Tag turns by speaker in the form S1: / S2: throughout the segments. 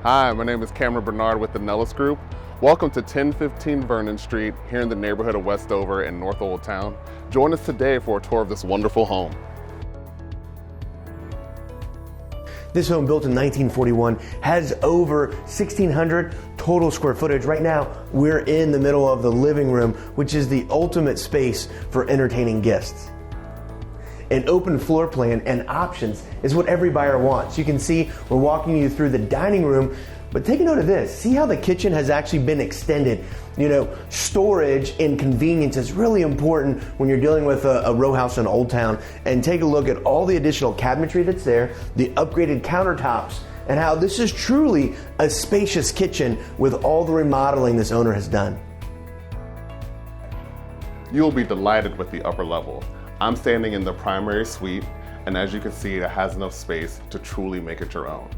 S1: Hi, my name is Cameron Bernard with the Nellis Group. Welcome to 1015 Vernon Street here in the neighborhood of Westover in North Old Town. Join us today for a tour of this wonderful home.
S2: This home, built in 1941, has over 1,600 total square footage. Right now, we're in the middle of the living room, which is the ultimate space for entertaining guests. An open floor plan and options is what every buyer wants. You can see we're walking you through the dining room, but take a note of this. See how the kitchen has actually been extended. You know, storage and convenience is really important when you're dealing with a row house in Old Town. And take a look at all the additional cabinetry that's there, the upgraded countertops, and how this is truly a spacious kitchen with all the remodeling this owner has done.
S1: You'll be delighted with the upper level. I'm standing in the primary suite, and as you can see, it has enough space to truly make it your own.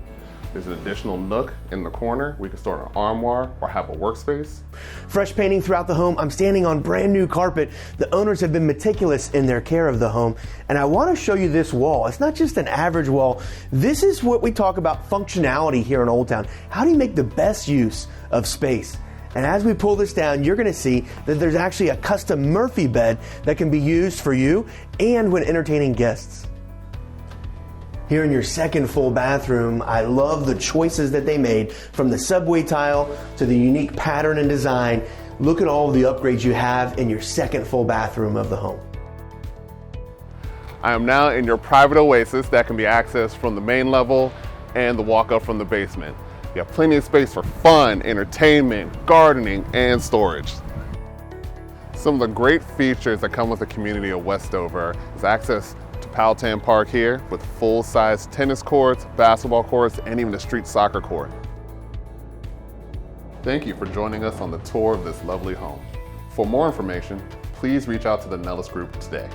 S1: There's an additional nook in the corner. We can store an armoire or have a workspace.
S2: Fresh painting throughout the home. I'm standing on brand new carpet. The owners have been meticulous in their care of the home. And I want to show you this wall. It's not just an average wall. This is what we talk about functionality here in Old Town. How do you make the best use of space? And as we pull this down, you're going to see that there's actually a custom Murphy bed that can be used for you and when entertaining guests. Here in your second full bathroom, I love the choices that they made, from the subway tile to the unique pattern and design. Look at all the upgrades you have in your second full bathroom of the home.
S1: I am now in your private oasis that can be accessed from the main level and the walk-up from the basement. You have plenty of space for fun, entertainment, gardening, and storage. Some of the great features that come with the community of Westover is access to Powhatan Park here with full-size tennis courts, basketball courts, and even a street soccer court. Thank you for joining us on the tour of this lovely home. For more information, please reach out to the Nellis Group today.